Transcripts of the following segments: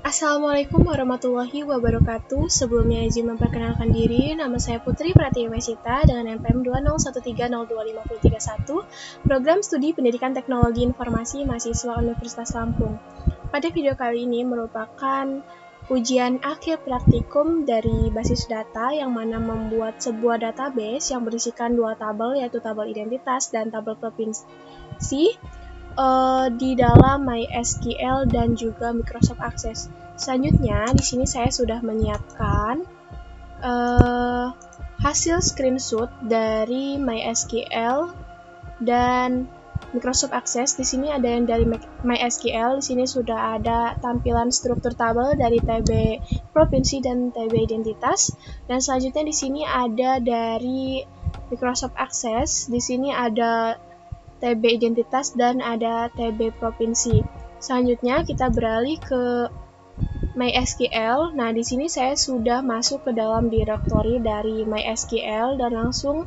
Assalamualaikum warahmatullahi wabarakatuh. Sebelumnya izin memperkenalkan diri, nama saya Putri Pratiwesita dengan NPM 201302531, Program Studi Pendidikan Teknologi Informasi Mahasiswa Universitas Lampung. Pada video kali ini merupakan ujian akhir praktikum dari basis data yang mana membuat sebuah database yang berisikan dua tabel, yaitu tabel identitas dan tabel provinsi di dalam MySQL dan juga Microsoft Access. Selanjutnya, di sini saya sudah menyiapkan hasil screenshot dari MySQL dan Microsoft Access. Di sini ada yang dari MySQL. Di sini sudah ada tampilan struktur tabel dari TB provinsi dan TB identitas. Dan selanjutnya di sini ada dari Microsoft Access. Di sini ada TB identitas dan ada TB provinsi. Selanjutnya kita beralih ke MySQL. Nah, di sini saya sudah masuk ke dalam directory dari MySQL dan langsung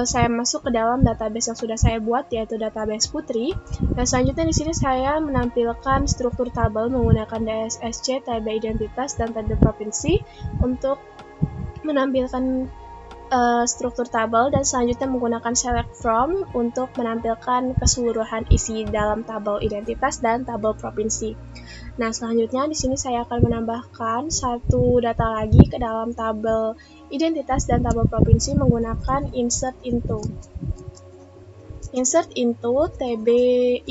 saya masuk ke dalam database yang sudah saya buat, yaitu database Putri. Dan selanjutnya di sini saya menampilkan struktur tabel menggunakan DSSC, TB identitas dan TB provinsi untuk menampilkan struktur tabel, dan selanjutnya menggunakan select from untuk menampilkan keseluruhan isi dalam tabel identitas dan tabel provinsi. Nah, selanjutnya di sini saya akan menambahkan satu data lagi ke dalam tabel identitas dan tabel provinsi menggunakan insert into. Insert into TB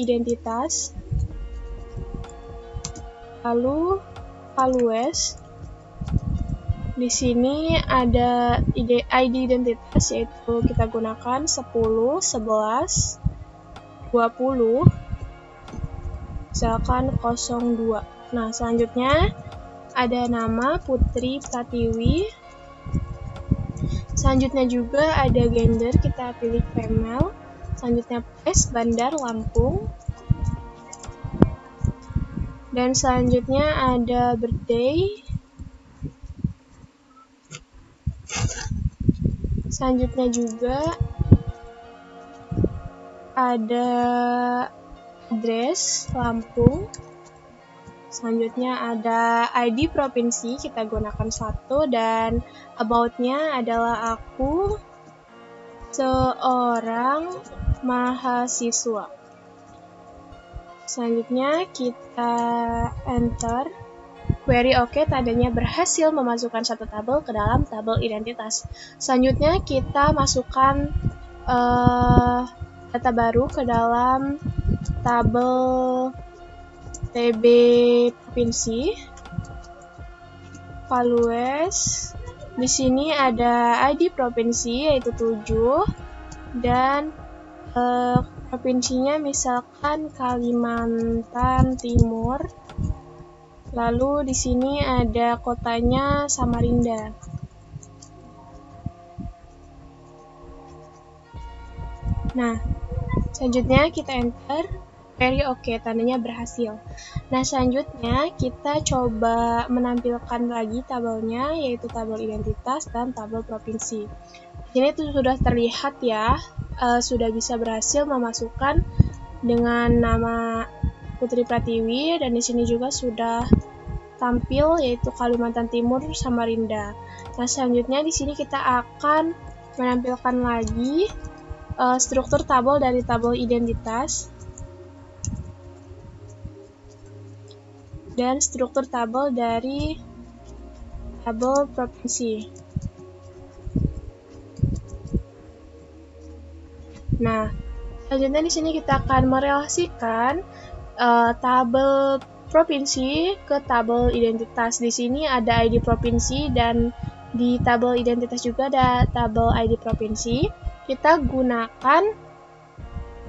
identitas, lalu values. Di sini ada ID identitas, yaitu kita gunakan 10, 11, 20, misalkan 02. Nah, selanjutnya ada nama Putri Pratiwi. Selanjutnya juga ada gender, kita pilih female. Selanjutnya place, Bandar Lampung. Dan selanjutnya ada birthday. Selanjutnya juga ada address Lampung. Selanjutnya ada ID provinsi, kita gunakan 1, dan about-nya adalah aku seorang mahasiswa. Selanjutnya kita enter. Query OK, tandanya berhasil memasukkan satu tabel ke dalam tabel identitas. Selanjutnya kita masukkan data baru ke dalam tabel TB provinsi. Values. Di sini ada ID provinsi, yaitu 7, dan provinsinya misalkan Kalimantan Timur. Lalu di sini ada kotanya Samarinda. Nah, selanjutnya kita enter. Query OK, tandanya berhasil. Nah, selanjutnya kita coba menampilkan lagi tabelnya, yaitu tabel identitas dan tabel provinsi. Ini tuh sudah terlihat ya, sudah bisa berhasil memasukkan dengan nama Putri Pratiwi, dan di sini juga sudah tampil yaitu Kalimantan Timur Samarinda. Nah, selanjutnya di sini kita akan menampilkan lagi struktur tabel dari tabel identitas dan struktur tabel dari tabel provinsi. Nah, selanjutnya di sini kita akan merelasikan tabel provinsi ke tabel identitas. Di sini ada ID provinsi dan di tabel identitas juga ada tabel ID provinsi. Kita gunakan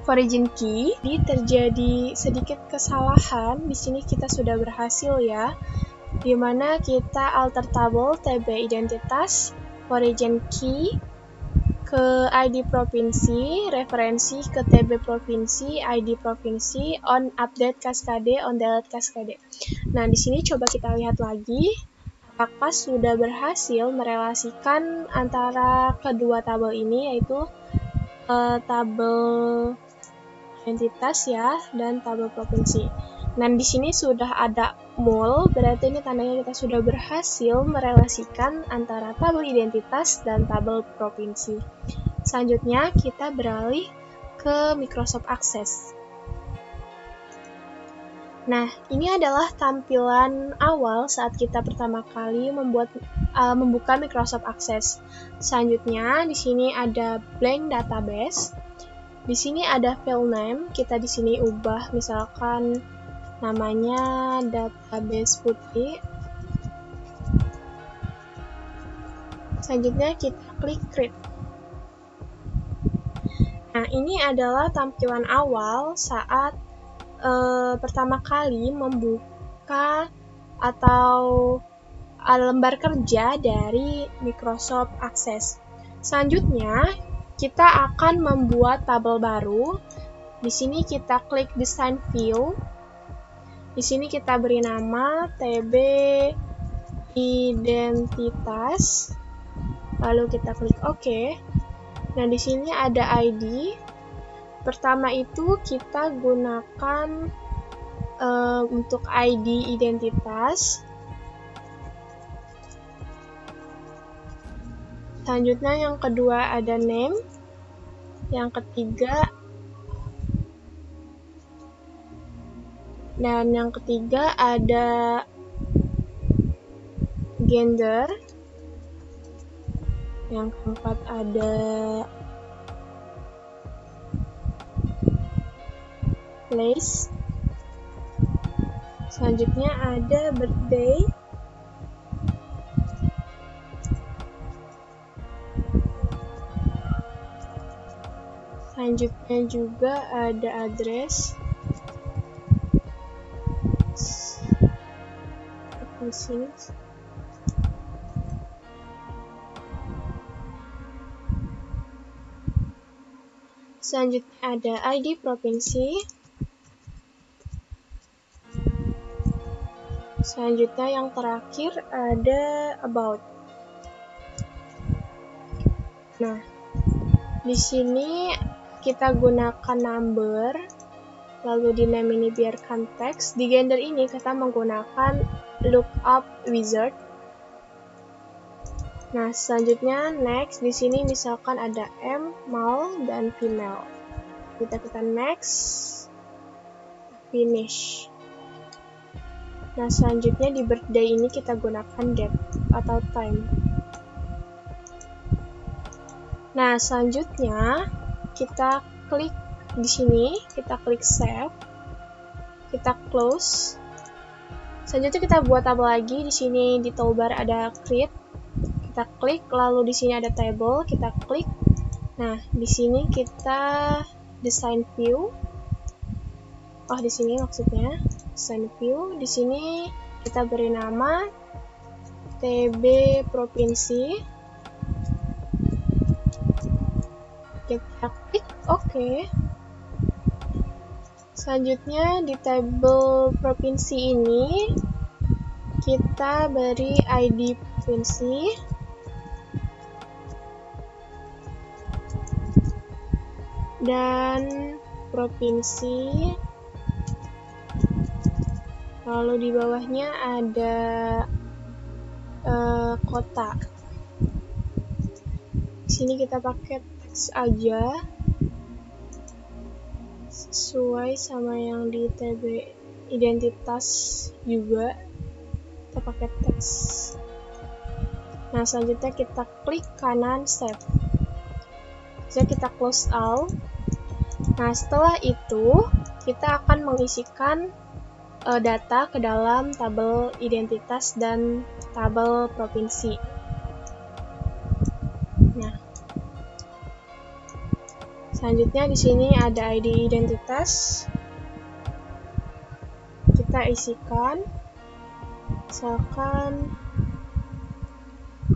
origin key. Jadi terjadi sedikit kesalahan. Di sini kita sudah berhasil ya, di mana kita alter tabel TB identitas origin key ke ID provinsi, referensi ke TB provinsi, ID provinsi, on update cascade, on delete cascade. Nah, di sini coba kita lihat lagi apakah sudah berhasil merelasikan antara kedua tabel ini, yaitu tabel identitas ya dan tabel provinsi. Dan di sini sudah ada mul, berarti ini tandanya kita sudah berhasil merelasikan antara tabel identitas dan tabel provinsi. Selanjutnya kita beralih ke Microsoft Access. Nah, ini adalah tampilan awal saat kita pertama kali membuka Microsoft Access. Selanjutnya, di sini ada blank database. Di sini ada file name, kita di sini ubah misalkan namanya database putih. Selanjutnya kita klik create. Nah, ini adalah tampilan awal saat pertama kali membuka atau lembar kerja dari Microsoft Access. Selanjutnya, kita akan membuat tabel baru. Di sini kita klik Design View. Di sini kita beri nama TB Identitas. Lalu kita klik OK. Nah, di sini ada ID. Pertama itu kita gunakan untuk ID identitas. Selanjutnya yang kedua ada name. Yang ketiga dan yang ketiga ada gender. Yang keempat ada place. Selanjutnya ada birthday. Selanjutnya juga ada address. Di sini. Selanjutnya ada ID provinsi. Selanjutnya yang terakhir ada about. Nah, di sini kita gunakan number, lalu di name ini biarkan teks. Di gender ini kita menggunakan lookup wizard. Nah, selanjutnya next. Di sini misalkan ada M, male, dan female. Kita next, finish. Nah, selanjutnya di birthday ini kita gunakan date atau time. Nah, selanjutnya kita klik di sini, kita klik save, kita close. Selanjutnya kita buat tabel lagi. Di sini di toolbar ada create, kita klik, lalu di sini ada table, kita klik. Nah, di sini kita design view. Oh, di sini maksudnya design view. Di sini kita beri nama TB provinsi. Kita klik OK. Selanjutnya di tabel provinsi ini kita beri ID provinsi. Dan provinsi. Lalu di bawahnya ada kota. Di sini kita pakai teks aja sesuai sama yang di TB identitas juga, kita pakai teks. Nah, selanjutnya kita klik kanan save. Jadi kita close all. Nah, setelah itu kita akan mengisikan data ke dalam tabel identitas dan tabel provinsi. Nah, selanjutnya di sini ada ID identitas. Kita isikan, misalkan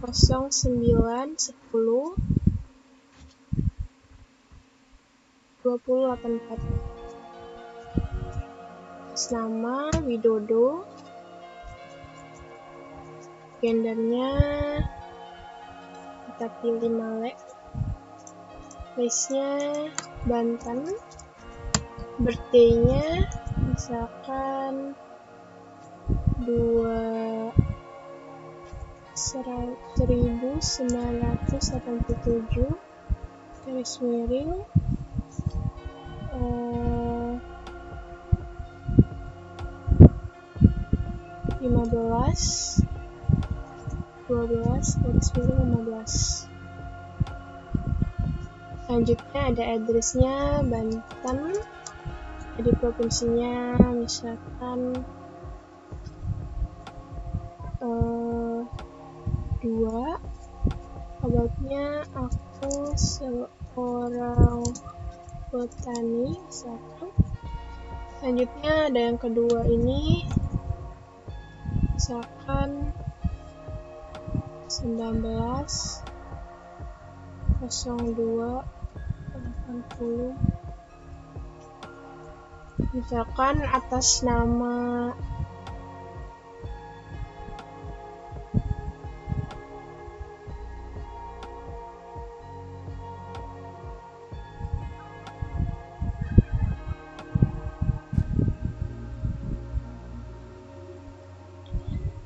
0910 2084. Nama Widodo, gendernya kita pilih Malek, place-nya Banten, birthday-nya misalkan 1987 garis miring 15 12 garis miring 15. Selanjutnya ada address-nya Banten, jadi provinsinya misalkan 2. About-nya aku seorang petani misalkan. Selanjutnya ada yang kedua ini misalkan 19/02/80, misalkan atas nama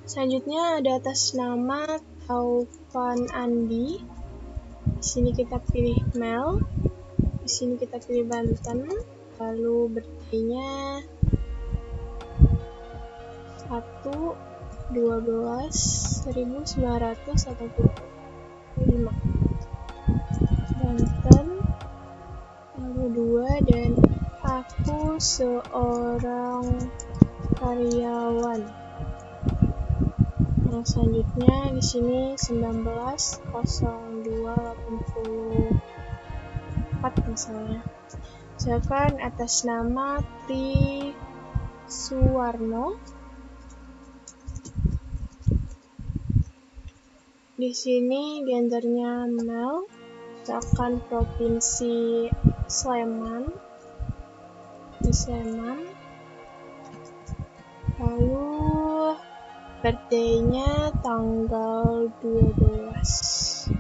selanjutnya ada atas nama Taufan Andi. Di sini kita pilih Mel, di sini kita pilih Banten, lalu birthday-nya 1/12/1985 Banten, lalu 2, dan aku seorang karyawan. Yang selanjutnya di sini 19/02/84 misalnya. Misalkan atas nama Tri Suwarno. Di sini gendernya male, misalkan provinsi Sleman, di Sleman. Lalu birthday-nya tanggal 12.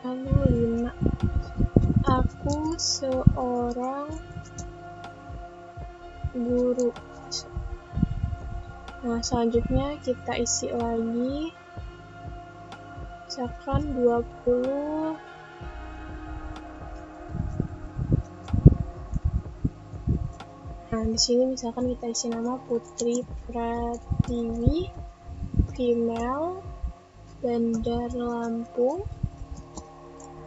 Lalu 5. Aku seorang guru. Nah, selanjutnya kita isi lagi. Misalkan 20. Nah, di sini misalkan kita isi nama Putri Pratiwi, female, Bandar Lampung.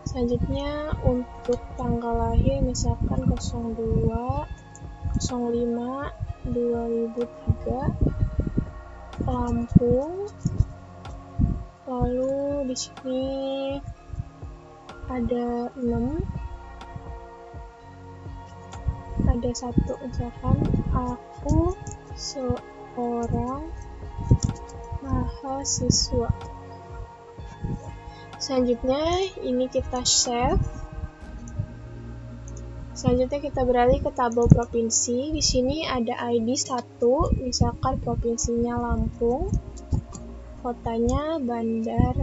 Selanjutnya untuk tanggal lahir misalkan 02/05/2003 Lampung. Lalu di sini ada 6, ada 1 misalkan aku seorang mahasiswa. Selanjutnya ini kita save. Selanjutnya kita beralih ke tabel provinsi. Di sini ada ID 1, misalkan provinsinya Lampung, kotanya Bandar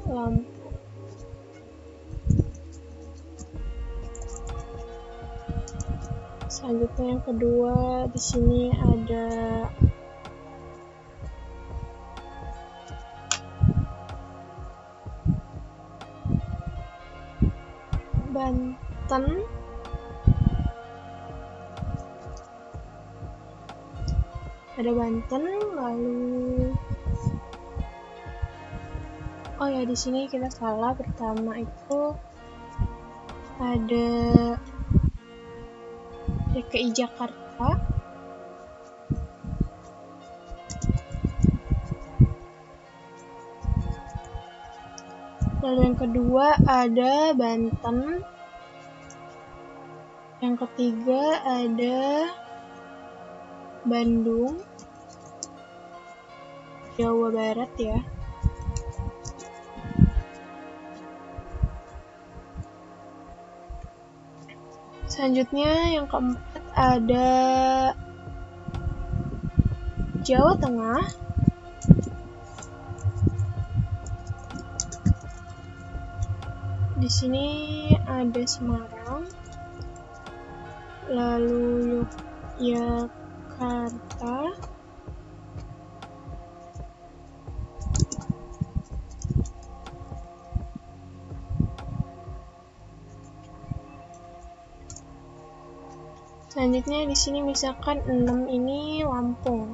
Lampung. Selanjutnya yang kedua, di sini ada Banten. Ada Banten, lalu oh ya, di sini kita salah. Pertama itu ada DKI Jakarta. Lalu yang kedua ada Banten. Yang ketiga ada Bandung, Jawa Barat ya. Selanjutnya yang keempat ada Jawa Tengah, di sini ada Semarang, lalu Yogyakarta, selanjutnya di sini misalkan 6 ini Lampung,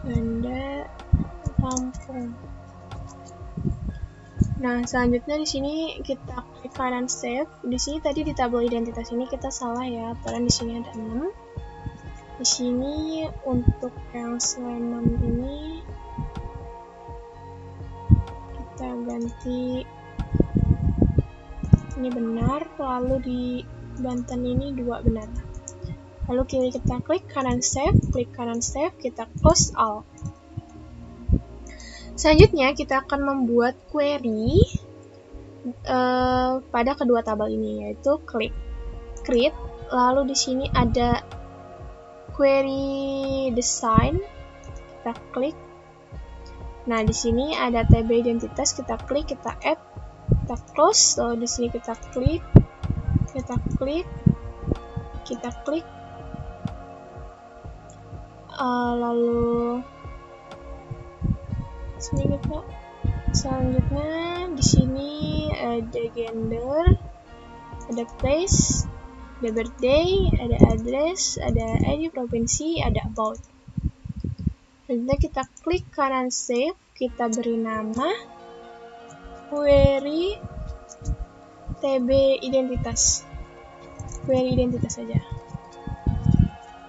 Banda, Lampung. Nah, selanjutnya di sini kita klik kanan save. Di sini tadi di tabel identitas ini kita salah ya, padahal di sini ada 6. Di sini untuk yang Sleman ini kita ganti ini benar, lalu di Banten ini 2 benar. Lalu kita klik kanan save, kita close all. Selanjutnya kita akan membuat query pada kedua tabel ini, yaitu klik create, lalu di sini ada query design, kita klik. Nah, di sini ada TB identitas, kita klik, kita add, kita close, lalu di sini kita klik, lalu sini kita selanjutnya di sini ada gender, ada place, ada birthday, ada address, ada ID provinsi, ada about. Selanjutnya kita klik kanan save, kita beri nama query TB identitas, query identitas saja.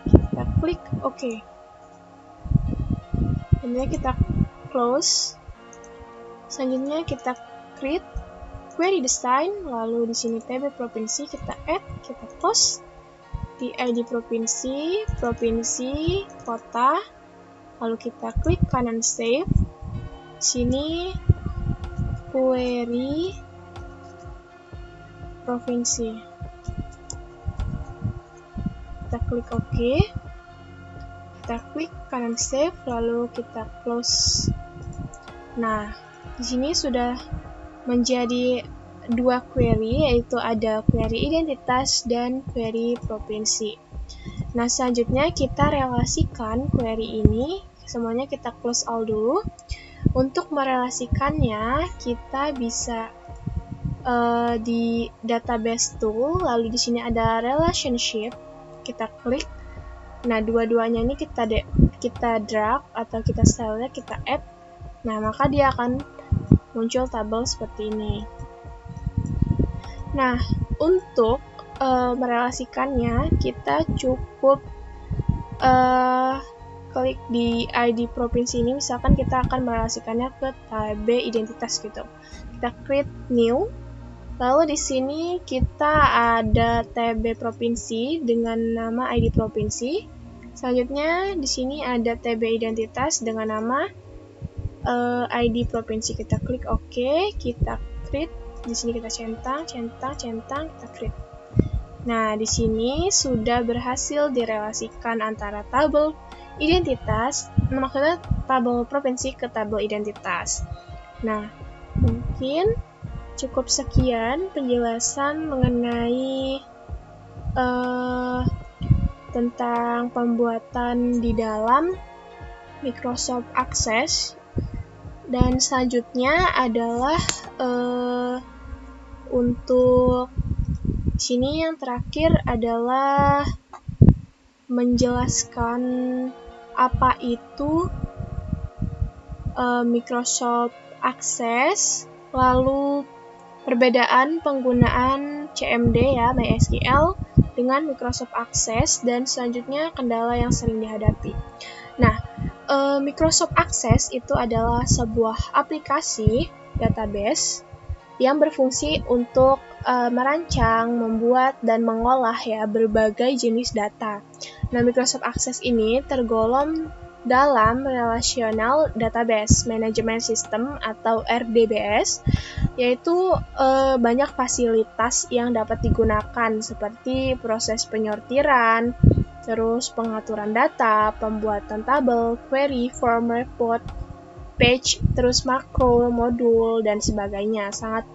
Kita klik OK. Selanjutnya kita close. Selanjutnya kita create query design, lalu di sini TB provinsi kita add, kita close. Di ID provinsi, kota, lalu kita klik kanan save. Sini query provinsi. Kita klik OK. Kita klik kanan save, lalu kita close. Nah, di sini sudah menjadi 2 query, yaitu ada query identitas dan query provinsi. Nah, selanjutnya kita relasikan query ini, semuanya kita close all dulu. Untuk merelasikannya, kita bisa di database tool, lalu di sini ada relationship, kita klik. Nah, dua-duanya ini kita drag atau kita style-nya kita add. Nah, maka dia akan muncul tabel seperti ini. Nah, untuk merelasikannya, kita cukup klik di ID provinsi ini. Misalkan kita akan merelasikannya ke TB identitas gitu. Kita create new. Lalu di sini kita ada TB provinsi dengan nama ID provinsi. Selanjutnya di sini ada TB identitas dengan nama ID provinsi. Kita klik OK, kita create. Di sini kita centang, kita create. Nah, di sini sudah berhasil direlasikan antara tabel identitas, maksudnya tabel provinsi ke tabel identitas. Nah, mungkin cukup sekian penjelasan mengenai tentang pembuatan di dalam Microsoft Access. Dan selanjutnya adalah untuk sini yang terakhir adalah menjelaskan apa itu Microsoft Access, lalu perbedaan penggunaan CMD ya, MySQL dengan Microsoft Access, dan selanjutnya kendala yang sering dihadapi. Nah, Microsoft Access itu adalah sebuah aplikasi database yang berfungsi untuk merancang, membuat, dan mengolah ya berbagai jenis data. Nah, Microsoft Access ini tergolong dalam Relational Database Management System atau RDBS, yaitu banyak fasilitas yang dapat digunakan seperti proses penyortiran, terus pengaturan data, pembuatan tabel, query, form report, page, terus makro, modul, dan sebagainya. Sangat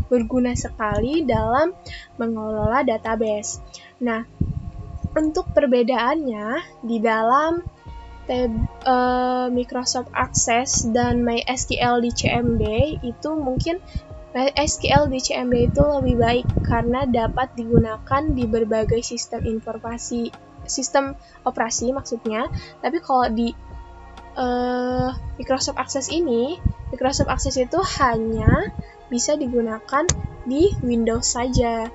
berguna sekali dalam mengelola database. Nah, untuk perbedaannya di dalam Microsoft Access dan MySQL di CMD itu mungkin MySQL di CMD itu lebih baik karena dapat digunakan di berbagai sistem operasi maksudnya. Tapi kalau di Microsoft Access itu hanya bisa digunakan di Windows saja,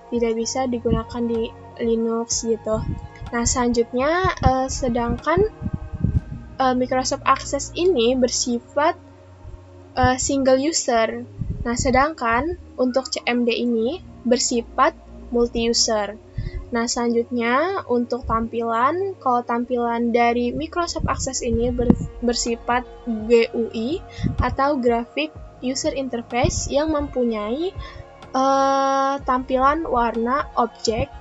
tidak bisa digunakan di Linux gitu. Nah, selanjutnya sedangkan Microsoft Access ini bersifat single user. Nah, sedangkan untuk CMD ini bersifat multi-user. Nah, selanjutnya untuk tampilan, kalau tampilan dari Microsoft Access ini bersifat GUI atau Graphic User Interface yang mempunyai tampilan warna objek.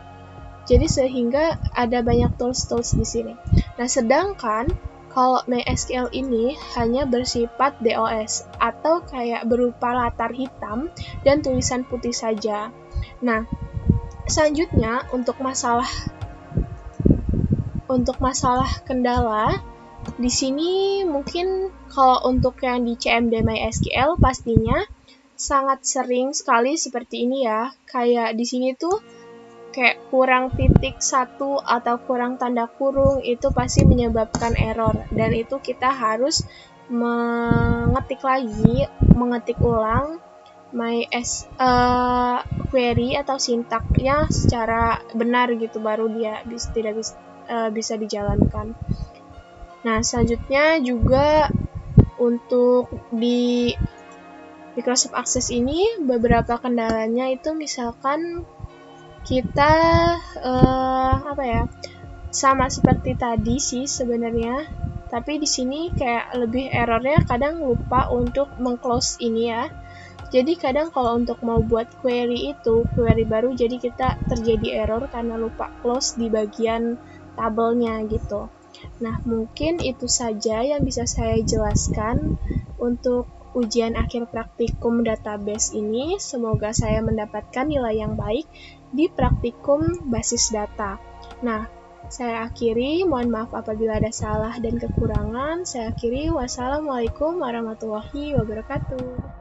Jadi sehingga ada banyak tools-tools di sini. Nah, sedangkan kalau MySQL ini hanya bersifat DOS atau kayak berupa latar hitam dan tulisan putih saja. Nah, selanjutnya untuk masalah kendala di sini mungkin kalau untuk yang di CMD MySQL pastinya sangat sering sekali seperti ini ya. Kayak di sini tuh kayak kurang titik satu atau kurang tanda kurung itu pasti menyebabkan error, dan itu kita harus mengetik ulang query atau sintaknya secara benar gitu, baru dia bisa dijalankan. Nah, selanjutnya juga untuk di Microsoft Access ini beberapa kendalanya itu misalkan kita sama seperti tadi sih sebenarnya, tapi di sini kayak lebih errornya kadang lupa untuk meng-close ini ya. Jadi kadang kalau untuk mau buat query baru, jadi kita terjadi error karena lupa close di bagian tabelnya gitu. Nah, mungkin itu saja yang bisa saya jelaskan untuk ujian akhir praktikum database ini. Semoga saya mendapatkan nilai yang baik di praktikum basis data. Nah, saya akhiri. Mohon maaf apabila ada salah dan kekurangan. Saya akhiri. Wassalamualaikum warahmatullahi wabarakatuh.